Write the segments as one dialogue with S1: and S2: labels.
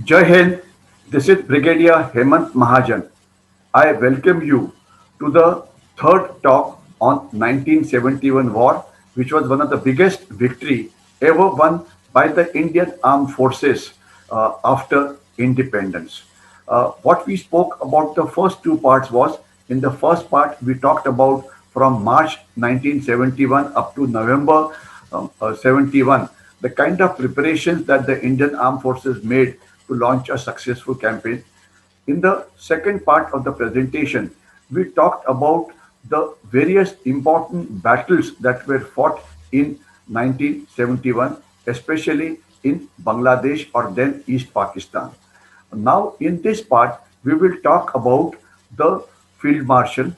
S1: Jai Hind, this is Brigadier Hemant Mahajan. I welcome you to the third talk on 1971 war, which was one of the biggest victory ever won by the Indian Armed Forces after independence. What we spoke about the first two parts was in the first part we talked about from March 1971 up to November 71, the kind of preparations that the Indian Armed Forces made to launch a successful campaign. In the second part of the presentation, we talked about the various important battles that were fought in 1971, especially in Bangladesh or then East Pakistan. Now, in this part, we will talk about the field marshal,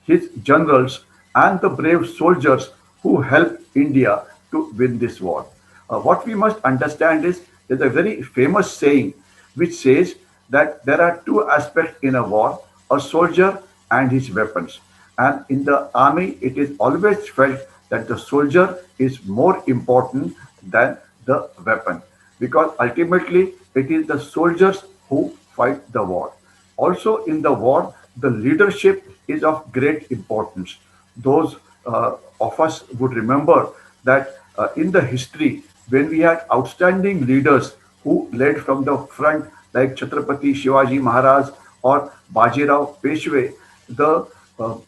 S1: his generals, and the brave soldiers who helped India to win this war. What we must understand is there's a very famous saying which says that there are two aspects in a war, a soldier and his weapons. And in the army, it is always felt that the soldier is more important than the weapon because ultimately it is the soldiers who fight the war. Also, in the war, the leadership is of great importance. Those of us would remember that in the history, when we had outstanding leaders who led from the front, like Chhatrapati Shivaji Maharaj or Bajirao Peshwe, the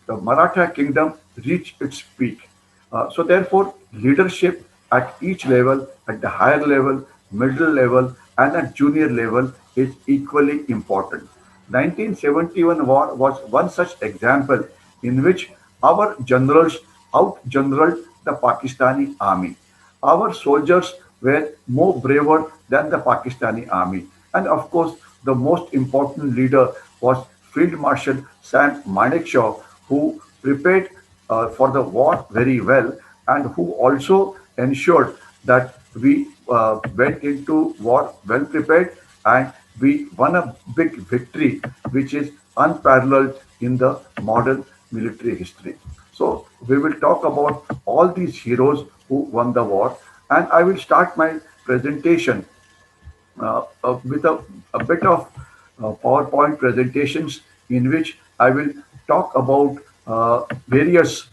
S1: Maratha kingdom reached its peak. So therefore, leadership at each level, at the higher level, middle level, and at junior level is equally important. 1971 war was one such example in which our generals out-generaled the Pakistani army. Our soldiers were more braver than the Pakistani army. And of course, the most important leader was Field Marshal Sam Manekshaw, who prepared for the war very well and who also ensured that we went into war well prepared and we won a big victory which is unparalleled in the modern military history. So we will talk about all these heroes who won the war, and I will start my presentation with a bit of PowerPoint presentations in which I will talk about various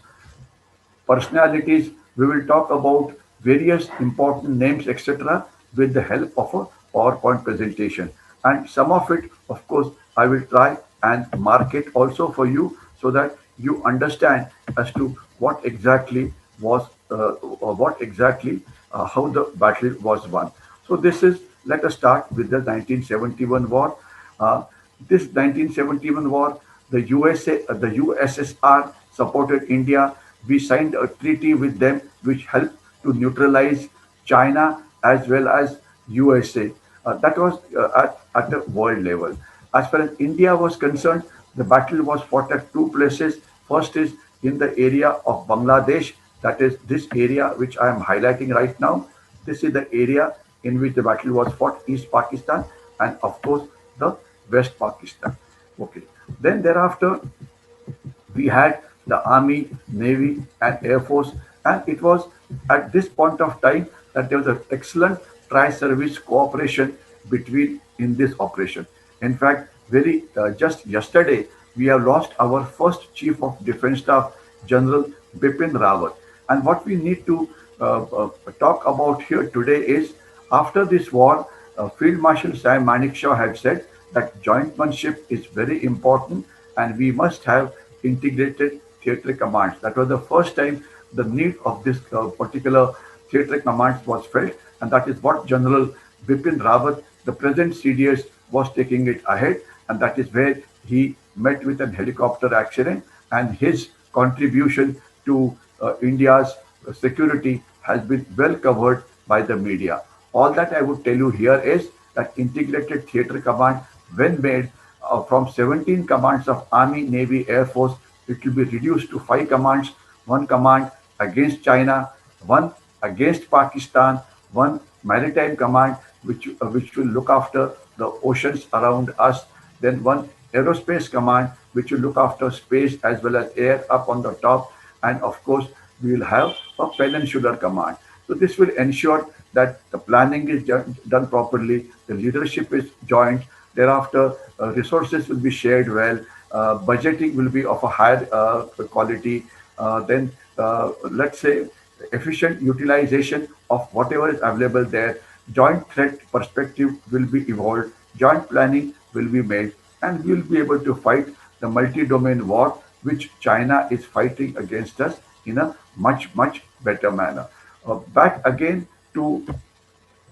S1: personalities. We will talk about various important names, etc., with the help of a PowerPoint presentation. And some of it, of course, I will try and mark it also for you so that you understand as to what exactly was, what exactly how the battle was won. So this is, let us start with the 1971 war. Uh, this 1971 war, the USA, the USSR supported India. We signed a treaty with them which helped to neutralize China as well as USA. That was at the world level. As far as India was concerned, the battle was fought at two places. First is in the area of Bangladesh, that is this area which I am highlighting right now. This is the area in which the battle was fought, East Pakistan, and of course the West Pakistan. Okay. Then thereafter, we had the Army, Navy, and Air Force, and it was at this point of time that there was an excellent tri-service cooperation between in this operation. In fact, very just yesterday we have lost our first Chief of Defence Staff, General Bipin Rawat. And what we need to talk about here today is after this war, Field Marshal Sam Manekshaw had said that jointmanship is very important and we must have integrated theatre commands. That was the first time the need of this particular theatre commands was felt, and that is what General Bipin Rawat, the present CDS, was taking it ahead, and that is where he met with an helicopter accident, and his contribution to India's security has been well covered by the media. All that I would tell you here is that integrated theatre command, when made from 17 commands of Army, Navy, Air Force, it will be reduced to 5 commands, one command against China, one against Pakistan, one maritime command which will look after the oceans around us, then one aerospace command which will look after space as well as air up on the top, and of course we will have a peninsular command. So this will ensure that the planning is done properly, the leadership is joint. Thereafter, resources will be shared well, budgeting will be of a higher quality. Then, let's say, efficient utilization of whatever is available there. Joint threat perspective will be evolved. Joint planning will be made, and we will be able to fight the multi-domain war which China is fighting against us in a much better manner. Back again to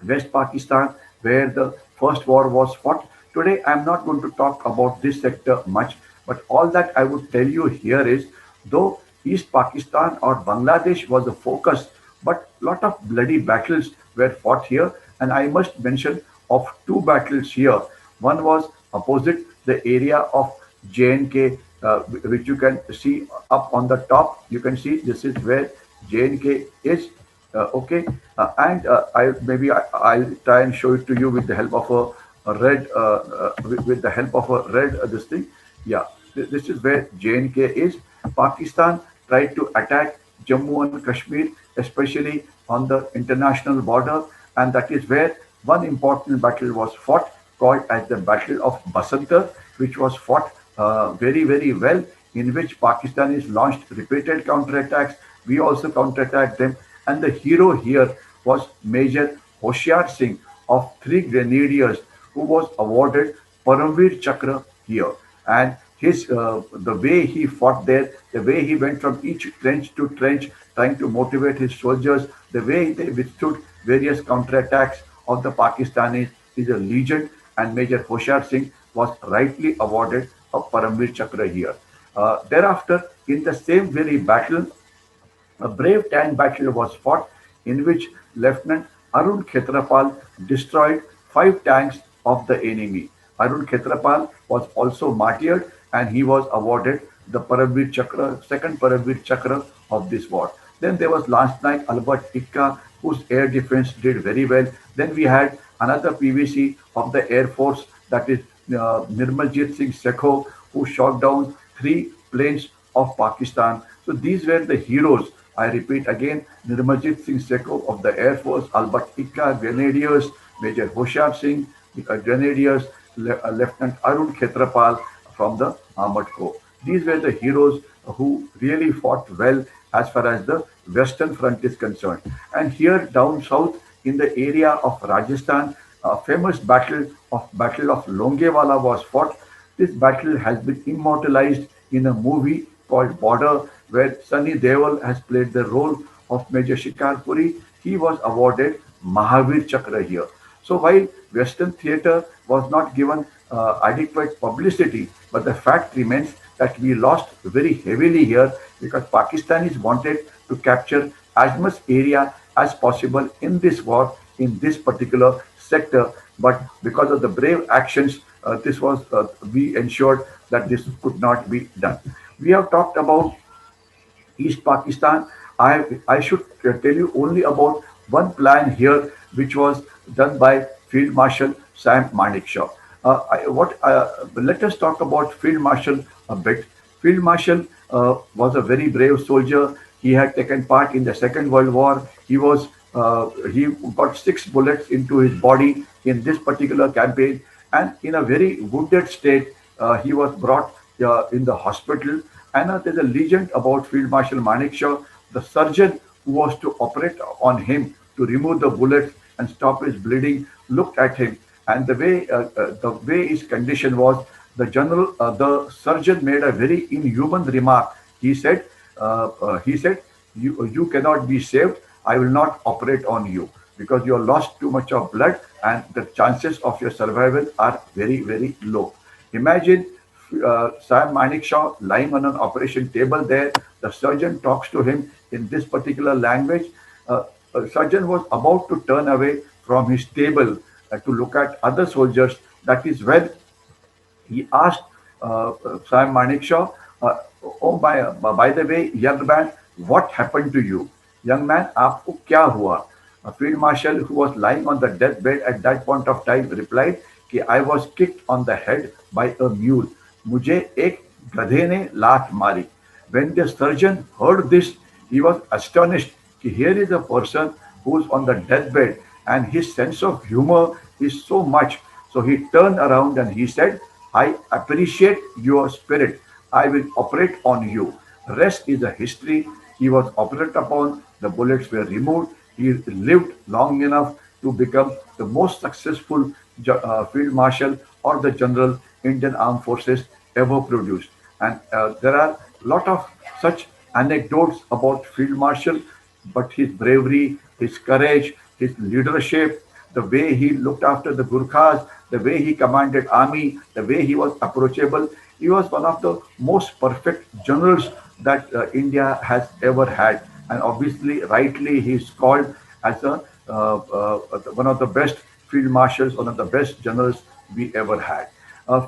S1: West Pakistan, where the first war was fought. Today, I'm not going to talk about this sector much, but all that I would tell you here is, though East Pakistan or Bangladesh was the focus, but lot of bloody battles were fought here, and I must mention of two battles here. One was opposite the area of JNK, which you can see up on the top. You can see this is where JNK is. Okay, and I maybe I'll try and show it to you with the help of a red with the help of a red this thing. Yeah, this is where JNK is. Pakistan tried to attack Jammu and Kashmir, especially on the international border, and that is where one important battle was fought, called as the Battle of Basantar, which was fought very well, in which Pakistanis launched repeated counterattacks. We also counterattacked them, and the hero here was Major Hoshiar Singh of three grenadiers, who was awarded Paramveer Chakra here. And his the way he fought there, the way he went from each trench to trench, trying to motivate his soldiers, the way they withstood various counterattacks of the Pakistanis is a legend. And Major Hoshiar Singh was rightly awarded a Paramveer Chakra here. Thereafter, in the same very battle, a brave tank battle was fought in which Lieutenant Arun Khetrapal destroyed five tanks of the enemy. Arun Khetrapal was also martyred, and he was awarded the Paramveer Chakra, second Paramveer Chakra of this war. Then there was Lance Naik Albert Ikka, whose air defense did very well. Then we had another PVC of the Air Force, that is Nirmaljit Singh Sekho, who shot down three planes of Pakistan. So these were the heroes. I repeat again, Nirmaljit Singh Sekho of the Air Force, Albert Ikka Grenadiers, Major Hoshiar Singh Grenadiers, Lieutenant Arun Khetrapal from the Armored Corps. These were the heroes who really fought well as far as the Western Front is concerned. And here down south in the area of Rajasthan, a famous battle of Longewala was fought. This battle has been immortalized in a movie called Border, where Sunny Deol has played the role of Major Shikarpuri. He was awarded Mahavir Chakra here. So while Western theatre was not given adequate publicity, but the fact remains that we lost very heavily here, because Pakistanis wanted to capture as much area as possible in this war, in this particular sector. But because of the brave actions, this was we ensured that this could not be done. We have talked about East Pakistan. I should tell you only about one plan here, which was done by Field Marshal Sam Manekshaw. Let us talk about Field Marshal a bit. Field Marshal was a very brave soldier. He had taken part in the Second World War. He got six bullets into his body in this particular campaign, and in a very wounded state, he was brought in the hospital. And there's a legend about Field Marshal Manekshaw. The surgeon who was to operate on him to remove the bullets and stop his bleeding looked at him, and the way his condition was, the surgeon made a very inhuman remark. He said, you cannot be saved. I will not operate on you, because you have lost too much of blood, and the chances of your survival are very low. Imagine Sam Manekshaw lying on an operation table there. The surgeon talks to him in this particular language. The surgeon was about to turn away from his table to look at other soldiers. That is when he asked Sam Manekshaw, "Oh, by the way, young man, what happened to you? Young man, आपको क्या हुआ?" A field marshal who was lying on the deathbed at that point of time replied कि I was kicked on the head by a mule. मुझे एक गधे ने लात मारी. When the surgeon heard this, he was astonished कि here is a person who's on the deathbed, and his sense of humor is so much. So he turned around and he said, I appreciate your spirit. I will operate on you. Rest is a history. He was operated upon, the bullets were removed. He lived long enough to become the most successful field marshal or the general Indian Armed Forces ever produced. And there are a lot of such anecdotes about Field Marshal, but his bravery, his courage, his leadership, the way he looked after the Gurkhas, the way he commanded army, the way he was approachable. He was one of the most perfect generals that India has ever had. And obviously, rightly, he is called as one of the best field marshals, one of the best generals we ever had.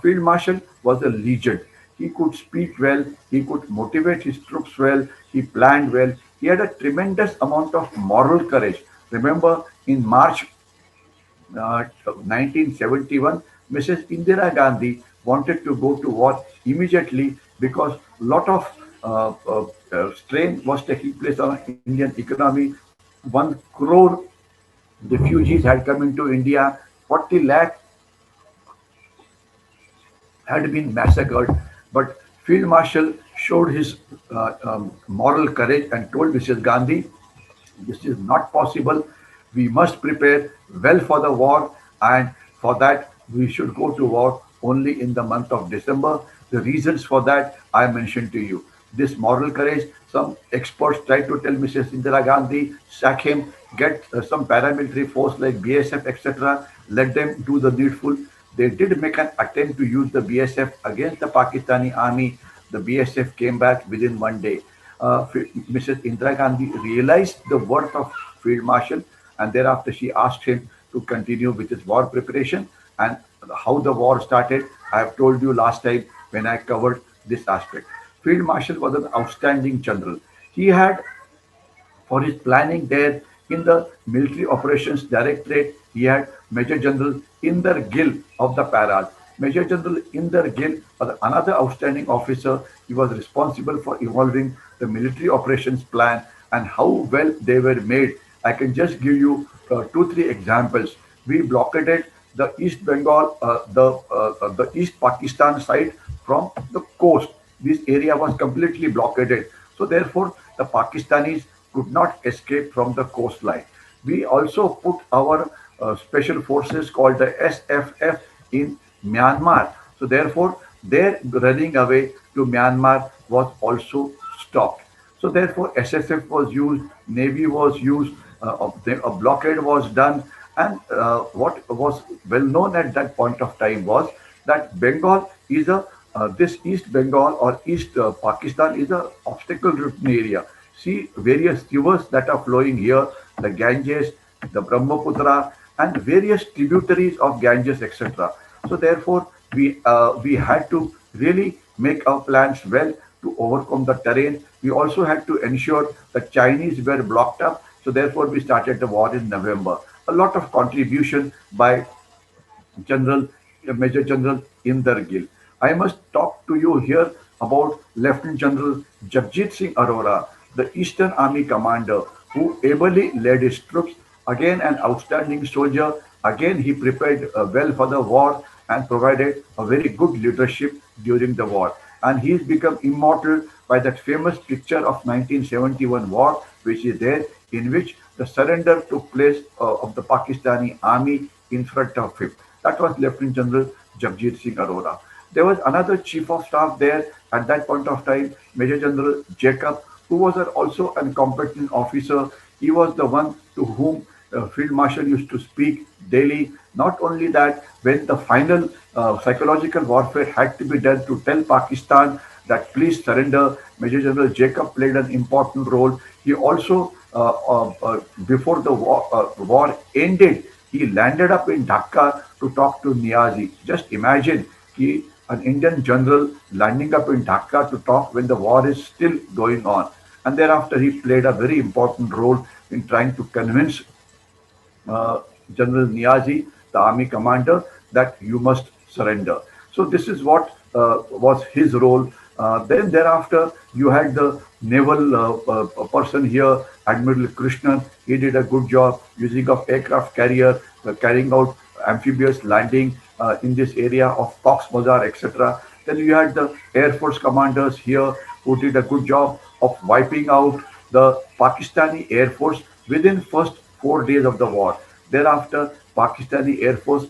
S1: Field Marshal was a legend. He could speak well, he could motivate his troops well, he planned well, he had a tremendous amount of moral courage. Remember, in March 1971, Mrs. Indira Gandhi wanted to go to war immediately because a lot of strain was taking place on Indian economy. 1 crore refugees had come into India. 40 lakh had been massacred. But Field Marshal showed his moral courage and told Mrs. Gandhi, this is not possible. We must prepare well for the war, and for that, we should go to war only in the month of December. The reasons for that I mentioned to you. This moral courage, some experts tried to tell Mrs. Indira Gandhi, sack him, get some paramilitary force like BSF, etc., let them do the needful. They did make an attempt to use the BSF against the Pakistani army. The BSF came back within 1 day. Mrs. Indira Gandhi realized the worth of Field Marshal, and thereafter she asked him to continue with his war preparation and how the war started. I have told you last time when I covered this aspect. Field Marshal was an outstanding general. He had for his planning there in the Military Operations Directorate. He had Major General Inder Gill of the Paras. Major General Inder Gill was another outstanding officer. He was responsible for evolving the military operations plan and how well they were made. I can just give you two, three examples. We blockaded the East Bengal, the East Pakistan side from the coast. This area was completely blockaded. So therefore, the Pakistanis could not escape from the coastline. We also put our special forces called the SFF in Myanmar. So therefore, their running away to Myanmar was also stopped. So therefore, SSF was used, Navy was used, a blockade was done, and what was well known at that point of time was that Bengal is a this East Bengal or East Pakistan is a obstacle ridden area. See various rivers that are flowing here, the Ganges, the Brahmaputra, and various tributaries of Ganges, etc. So therefore, we had to really make our plans well to overcome the terrain. We also had to ensure the Chinese were blocked up. So therefore, we started the war in November. A lot of contribution by General Major General Inder Gill. I must talk to you here about Lieutenant General Jagjit Singh Arora, the Eastern Army commander who ably led his troops. Again, an outstanding soldier. Again, he prepared well for the war and provided a very good leadership during the war. And he's become immortal by that famous picture of 1971 war, which is there, in which the surrender took place of the Pakistani army in front of him. That was Lieutenant General Jagjit Singh Arora. There was another chief of staff there at that point of time, Major General Jacob, who was also a competent officer. He was the one to whom Field Marshal used to speak daily. Not only that, when the final psychological warfare had to be done to tell Pakistan that please surrender, Major General Jacob played an important role. He also, before the war ended, he landed up in Dhaka to talk to Niazi. Just imagine an Indian general landing up in Dhaka to talk when the war is still going on. And thereafter, he played a very important role in trying to convince uh, General Niazi, the army commander, that you must surrender. So this is what was his role. Then thereafter, you had the naval person here, Admiral Krishnan. He did a good job using of aircraft carrier, carrying out amphibious landing in this area of Cox Bazar, etc. Then you had the Air Force commanders here who did a good job of wiping out the Pakistani Air Force within first 4 days of the war. Thereafter, Pakistani Air Force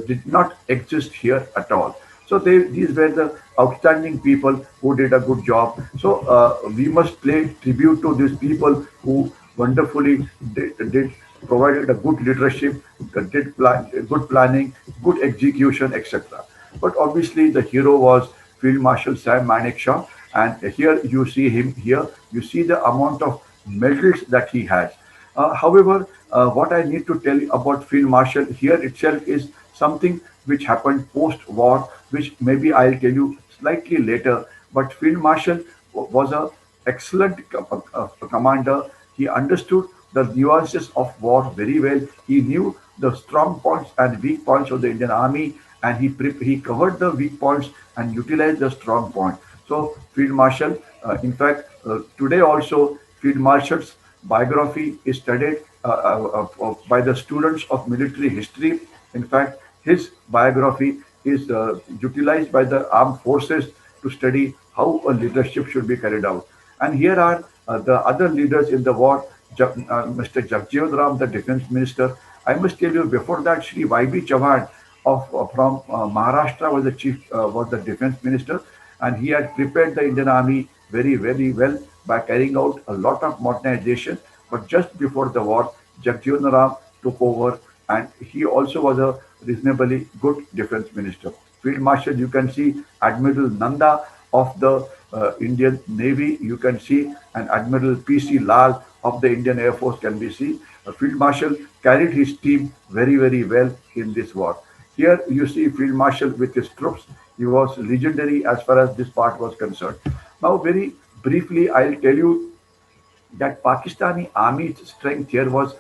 S1: did not exist here at all. So these were the outstanding people who did a good job. So we must pay tribute to these people who wonderfully did provided a good leadership, good planning, good execution, etc. But obviously, the hero was Field Marshal Sam Manekshaw, and here you see him. Here you see the amount of medals that he has. However, what I need to tell you about Field Marshal here itself is something which happened post-war, which maybe I'll tell you slightly later. But Field Marshal was a excellent commander. He understood the nuances of war very well. He knew the strong points and weak points of the Indian Army, and he covered the weak points and utilized the strong point. So Field Marshal, in fact, today also Field Marshal's biography is studied by the students of military history. In fact, his biography is utilized by the armed forces to study how a leadership should be carried out. And here are the other leaders in the war. Mr. Jagjeevan Ram, the defense minister. I must tell you before that, Shri Y.B. Chauhan from Maharashtra was the defense minister, and he had prepared the Indian Army very well by carrying out a lot of modernization. But just before the war, Jagjeevan Ram took over, and he also was a reasonably good defense minister. Field Marshal, you can see Admiral Nanda of the Indian Navy, you can see, and Admiral P.C. Lal of the Indian Air Force can be seen. Field Marshal carried his team very well in this war. Here you see Field Marshal with his troops. He was legendary as far as this part was concerned. Now, very briefly, I'll tell you that Pakistani army's strength here was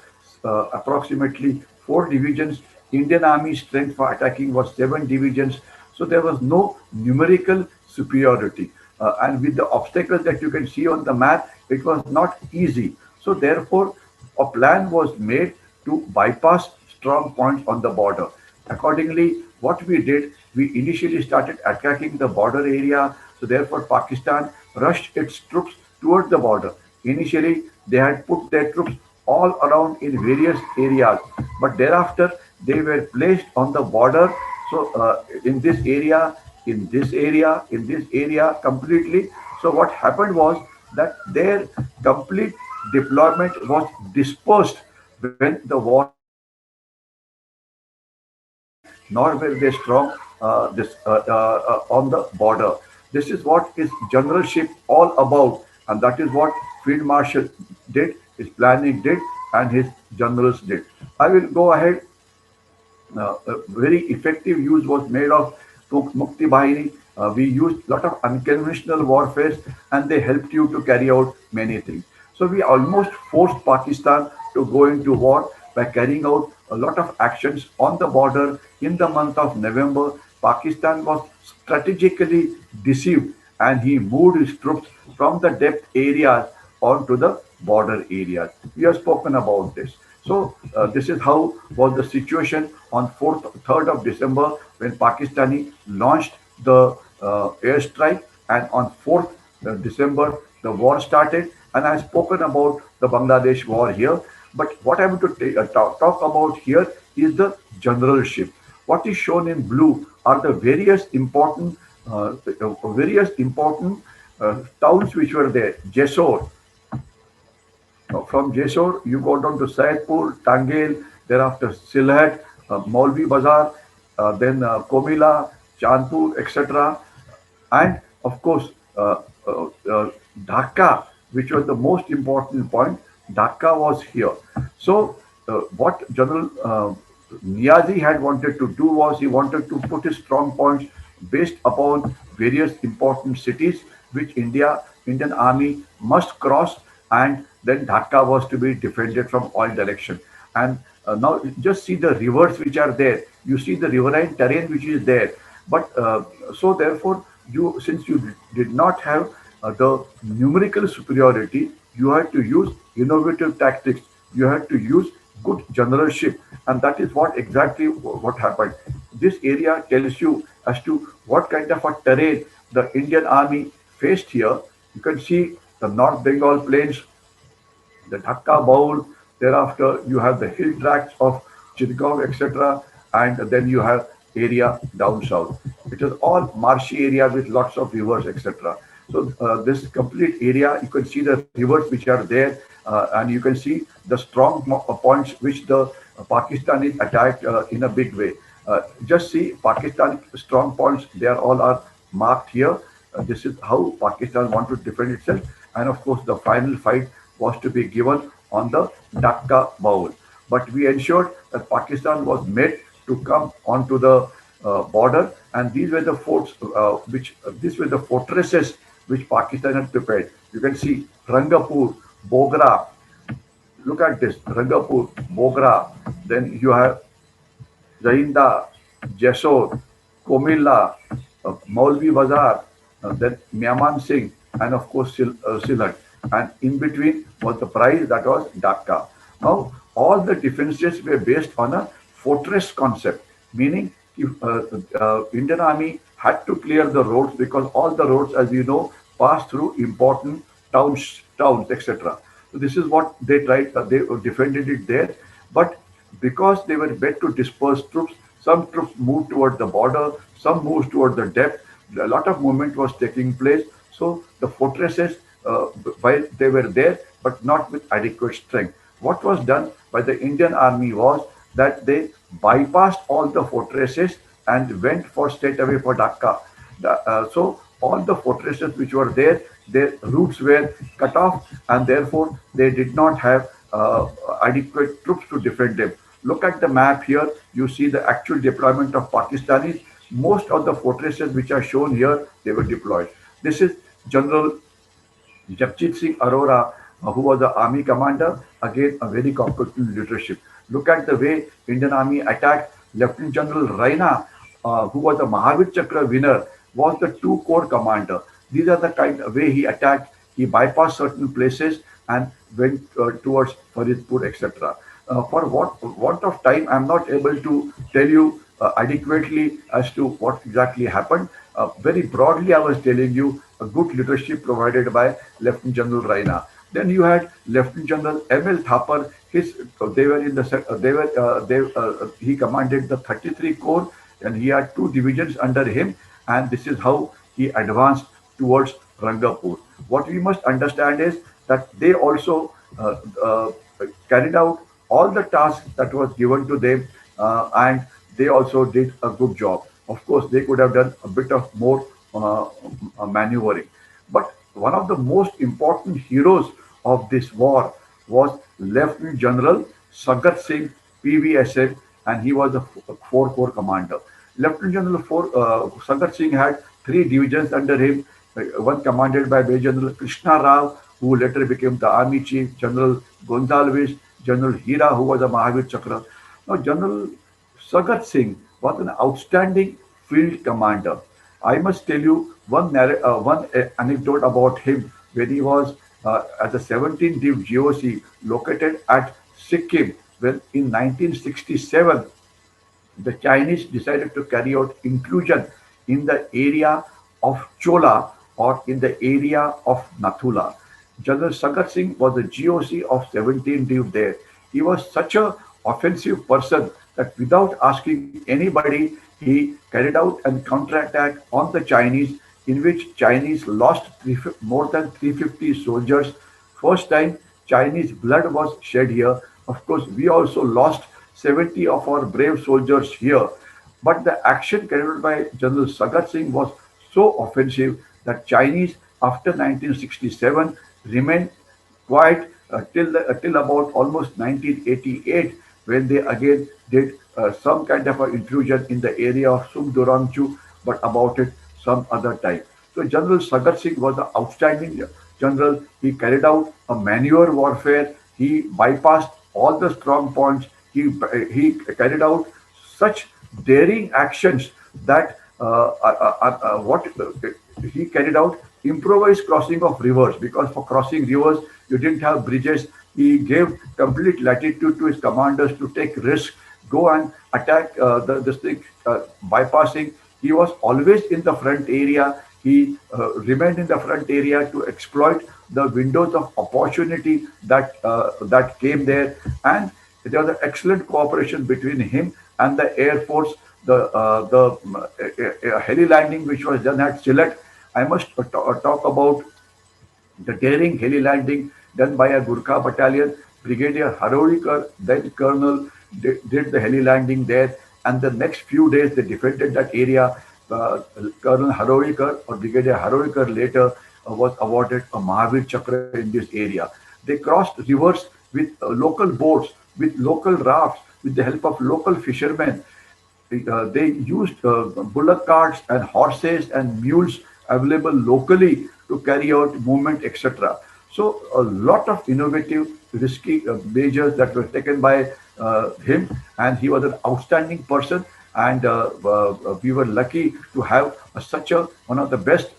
S1: approximately 4 divisions. Indian army strength for attacking was 7 divisions. So there was no numerical superiority. And with the obstacles that you can see on the map, it was not easy. So therefore, a plan was made to bypass strong points on the border. Accordingly, what we did, we initially started attacking the border area. So therefore, Pakistan rushed its troops towards the border. Initially, they had put their troops all around in various areas, but thereafter they were placed on the border. So in this area, in this area, in this area completely. So what happened was that their complete deployment was dispersed when the war nor were they strong on the border. This is what is generalship all about, and that is what Field Marshal did, his planning did, and his generals did. I will go ahead. A very effective use was made of Mukti Bahini. We used a lot of unconventional warfare, and they helped you to carry out many things. So we almost forced Pakistan to go into war by carrying out a lot of actions on the border. In the month of November, Pakistan was strategically deceived, and he moved his troops from the depth areas onto the border areas. We have spoken about this. So this is how was the situation on 3rd of December when Pakistani launched the airstrike, and on 4th December the war started. And I've spoken about the Bangladesh war here. But what I want to talk about here is the generalship. What is shown in blue are the various important towns which were there. Jessore, from Jessore, you go down to Saidpur, Tangel, thereafter Sylhet, Maulvi Bazar, then Komila, Chandpur, etc. And of course, Dhaka, which was the most important point. Dhaka was here. So, what General Niazi had wanted to do was he wanted to put his strong points based upon various important cities which Indian Army must cross, and then Dhaka was to be defended from all direction. And now just see the rivers which are there. You see the riverine terrain which is there. But so therefore, you since you did not have the numerical superiority, you had to use innovative tactics. You had to use good generalship, and that is what exactly what happened. This area tells you as to what kind of a terrain the Indian Army faced here. You can see the North Bengal plains, the Dhaka Bowl. Thereafter, you have the hill tracts of Chitgaon, etc. And then you have area down south. It is all marshy area with lots of rivers, etc. So this complete area, you can see the rivers which are there, and you can see the strong points which the Pakistanis attacked in a big way. Just see Pakistan strong points; they are all are marked here. This is how Pakistan want to defend itself, and of course, the final fight was to be given on the Dhaka Bowl. But we ensured that Pakistan was made to come onto the border, and these were the forts which these were the fortresses which Pakistan had prepared. You can see Rangapur, Bogra. Look at this, Rangapur, Bogra. Then you have Zainda, Jessore, Komilla, Maulvi Bazar, then Myaman Singh, and of course Sylhet. And in between was the prize that was Dhaka. Now, all the defenses were based on a fortress concept, meaning if, Indian Army had to clear the roads because all the roads, as you know, pass through important towns, etc. So this is what they tried. They defended it there, but because they were meant to disperse troops, some troops moved towards the border, some moved towards the depth. A lot of movement was taking place. So the fortresses, while they were there, but not with adequate strength. What was done by the Indian Army was that they bypassed all the fortresses and went for straight away for Dhaka. So all the fortresses which were there, their routes were cut off, and therefore they did not have adequate troops to defend them. Look at the map here. You see the actual deployment of Pakistanis. Most of the fortresses which are shown here, they were deployed. This is General Japjit Singh Arora, who was the army commander, again a very competent leadership. Look at the way Indian Army attacked Lieutenant General Raina, who was the Mahavir Chakra winner, was the two corps commander. These are the kind of way he attacked. He bypassed certain places and went towards Faridpur, etc. For what want of time, I'm not able to tell you adequately as to what exactly happened. Very broadly, I was telling you a good leadership provided by Lieutenant General Raina. Then you had Lieutenant General M.L. Thapar. They were in the he commanded the 33 Corps, and he had two divisions under him, and this is how he advanced towards Rangapur. What we must understand is that they also carried out all the tasks that was given to them, and they also did a good job. Of course, they could have done a bit of more maneuvering. But one of the most important heroes of this war was Lieutenant General Sagat Singh PVSN, and he was a four corps commander. Lieutenant General Sagat Singh had three divisions under him, one commanded by Major General Krishna Rao, who later became the army chief, General Gonzalez, General Hira, who was a Mahavir Chakra. Now, General Sagat Singh was an outstanding field commander. I must tell you one anecdote about him when he was at the 17th Div GOC located at Sikkim. When in 1967, the Chinese decided to carry out inclusion in the area of Chola or in the area of Nathula. General Sagat Singh was the GOC of 17 Div there. He was such a offensive person that without asking anybody, he carried out a counterattack on the Chinese, in which Chinese lost more than 350 soldiers. First time Chinese blood was shed here. Of course, we also lost 70 of our brave soldiers here. But the action carried out by General Sagat Singh was so offensive that Chinese, after 1967, remained quiet till about almost 1988, when they again did some kind of an intrusion in the area of Sumdorangchu, but about it some other time. So General Sagat Singh was an outstanding general. He carried out a maneuver warfare. He bypassed all the strong points. He carried out such daring actions that what he carried out improvised crossing of rivers, because for crossing rivers you didn't have bridges. He gave complete latitude to his commanders to take risks, go and attack this thing, bypassing. He was always in the front area. He remained in the front area to exploit the windows of opportunity that came there, and there was an excellent cooperation between him and the Air Force. The heli landing which was done at Sylhet, I must talk about the daring heli landing done by a Gurkha battalion. Brigadier Harolikar, then Colonel, did the heli landing there, and the next few days they defended that area. Colonel Harolikar, or Brigadier Harolikar, later was awarded a Mahavir Chakra in this area. They crossed rivers with local boats, with local rafts, with the help of local fishermen. They used bullock carts and horses and mules available locally to carry out movement, etc. So a lot of innovative, risky measures that were taken by him, and he was an outstanding person. And we were lucky to have such a one of the best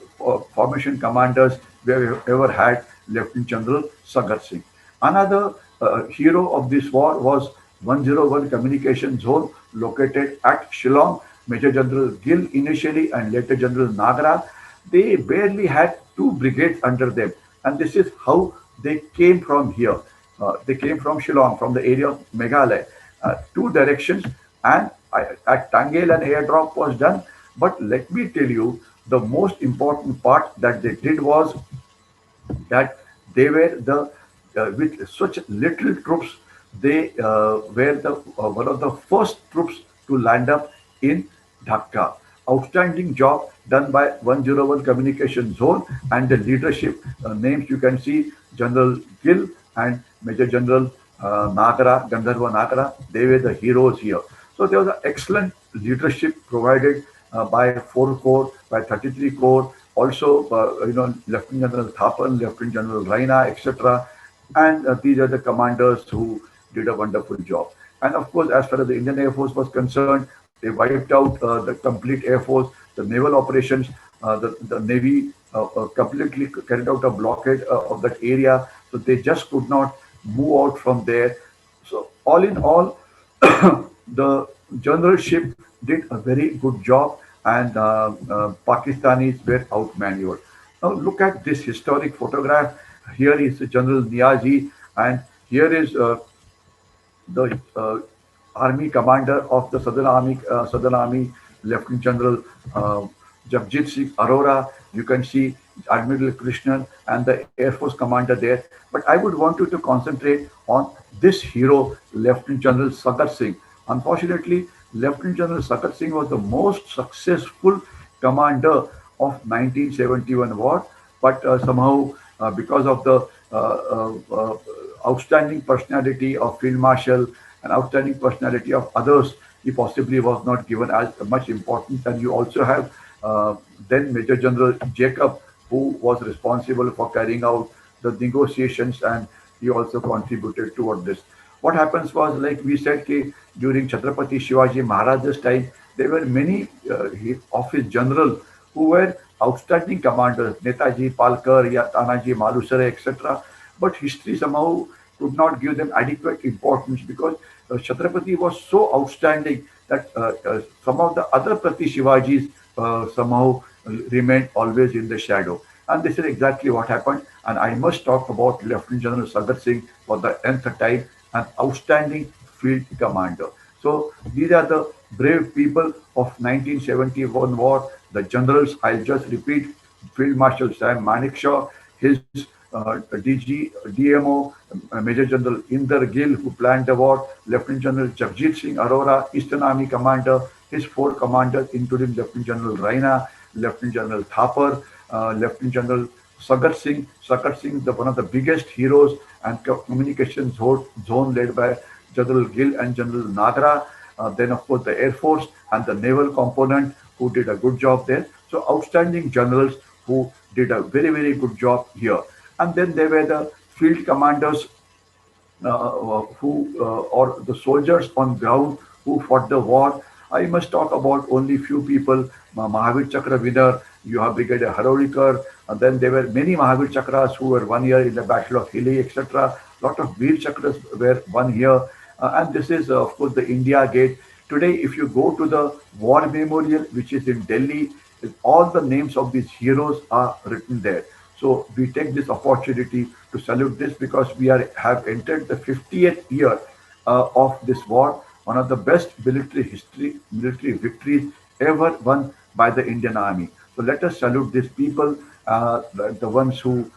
S1: formation commanders we have ever had, Lieutenant General Sagar Singh. Another hero of this war was 101 Communication Zone located at Shillong. Major General Gill initially and later General Nagara. They barely had two brigades under them, and this is how they came from here. They came from Shillong, from the area of Meghalaya, two directions, and at Tangel an airdrop was done. But let me tell you, the most important part that they did was that they were the with such little troops, they were the one of the first troops to land up in Dhaka. Outstanding job done by 101 Communication Zone, and the leadership names you can see: General Gill and Major General Nagara, Gandharva Nagara. They were the heroes here. So there was an excellent leadership provided by 4 Corps, by 33 Corps, also Lieutenant General Thapan, Lieutenant General Raina, etc. And these are the commanders who did a wonderful job. And of course, as far as the Indian Air Force was concerned, they wiped out the complete Air Force, the naval operations. The Navy completely carried out a blockade of that area, so they just could not move out from there. So all in all, the generalship did a very good job, and Pakistanis were outmaneuvered. Now look at this historic photograph. Here is General Niazi, and here is the army commander of the Southern Army, Lieutenant General Jagjit Singh Arora. You can see Admiral Krishnan and the Air Force commander there. But I would want you to concentrate on this hero, Lieutenant General Sagar Singh. Unfortunately, Lieutenant General Sagar Singh was the most successful commander of 1971 war, but somehow because of the outstanding personality of Field Marshal and outstanding personality of others, he possibly was not given as much importance. And you also have then Major General Jacob, who was responsible for carrying out the negotiations, and he also contributed toward this. What happens was, like we said, during Chhatrapati Shivaji Maharaj's time, there were many of his general who were outstanding commanders, Netaji Palkar, Tanaji Malusare, etc. But history somehow could not give them adequate importance, because Chhatrapati was so outstanding that some of the other Prati Shivajis somehow remained always in the shadow. And this is exactly what happened. And I must talk about Lieutenant General Sagar Singh for the nth time, an outstanding field commander. So these are the brave people of 1971 war. The generals, I'll just repeat: Field Marshal Sam Manekshaw, his DG, DMO, Major General Inder Gill, who planned the war, Lieutenant General Jagjit Singh Arora, Eastern Army Commander, his 4 commanders, including Lieutenant General Raina, Lieutenant General Thapar, Lieutenant General Sagar Singh. Sagar Singh, one of the biggest heroes, and communications zone led by General Gill and General Nagara. Then, of course, the Air Force and the naval component, who did a good job there. So outstanding generals who did a very, very good job here. And then there were the field commanders or the soldiers on ground who fought the war. I must talk about only few people. Mahavir Chakra winner, you have Brigadier Harolikar, and then there were many Mahavir Chakras who were 1 year in the Battle of Hilli, etc. Lot of Veer Chakras were 1 year. And this is, of course, the India Gate. Today, if you go to the War Memorial, which is in Delhi, all the names of these heroes are written there. So we take this opportunity to salute this because we have entered the 50th year of this war, one of the best military victories ever won by the Indian Army. So let us salute these people, the ones who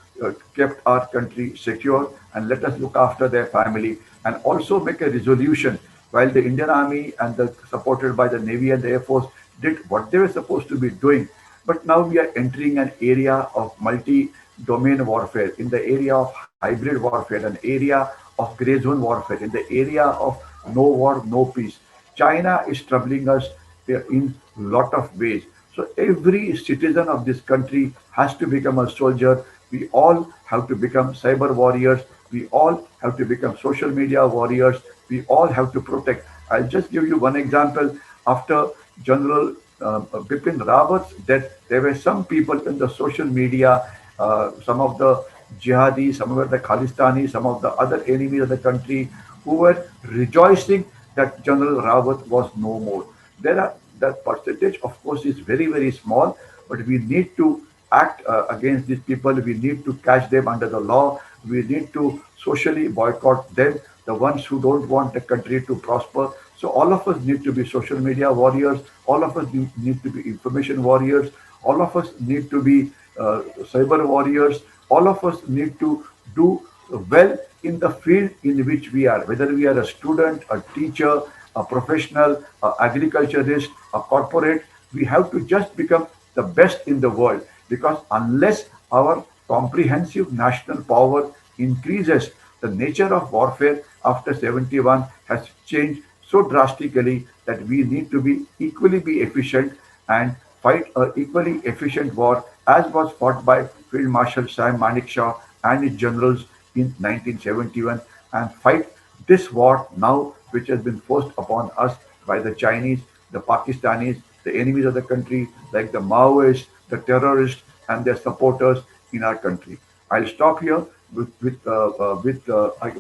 S1: kept our country secure, and let us look after their family and also make a resolution while the Indian Army and supported by the Navy and the Air Force did what they were supposed to be doing. But now we are entering an area of multi-domain warfare, in the area of hybrid warfare, an area of gray zone warfare, in the area of no war, no peace. China is troubling us in lot of ways. So every citizen of this country has to become a soldier. We all have to become cyber warriors. We all have to become social media warriors. We all have to protect. I'll just give you one example. After General Bipin Rawat's death, there were some people in the social media, some of the jihadis, some of the Khalistani, some of the other enemies of the country who were rejoicing that General Rawat was no more. That percentage, of course, is very, very small, but we need to act against these people. We need to catch them under the law. We need to socially boycott them, the ones who don't want the country to prosper. So all of us need to be social media warriors. All of us need to be information warriors. All of us need to be cyber warriors. All of us need to do well in the field in which we are, whether we are a student, a teacher, a professional, a agriculturist, a corporate. We have to just become the best in the world, because unless our comprehensive national power increases, the nature of warfare after 71 has changed so drastically that we need to be equally efficient and fight a equally efficient war as was fought by Field Marshal Sam Manekshaw and his generals in 1971, and fight this war now, which has been forced upon us by the Chinese, the Pakistanis, the enemies of the country, like the Maoists, the terrorists, and their supporters in our country. I'll stop here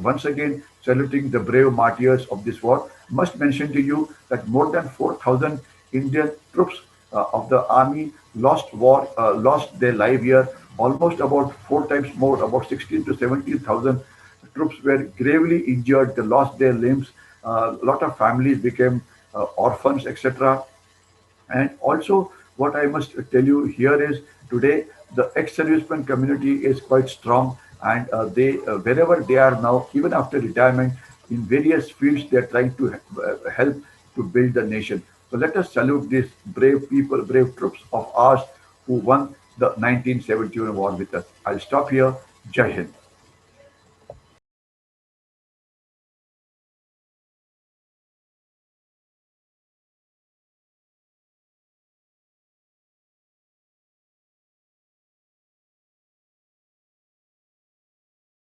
S1: once again saluting the brave martyrs of this war. Must mention to you that more than 4,000 Indian troops of the army lost their life here. Almost about four times more, about 16 to 17,000 troops were gravely injured. They lost their limbs. A lot of families became orphans, etc. And also, what I must tell you here is today the ex-serviceman community is quite strong, and they wherever they are now, even after retirement, in various fields, they are trying to help to build the nation. So let us salute these brave people, brave troops of ours who won the 1971 war with us. I'll stop here. Jai Hind.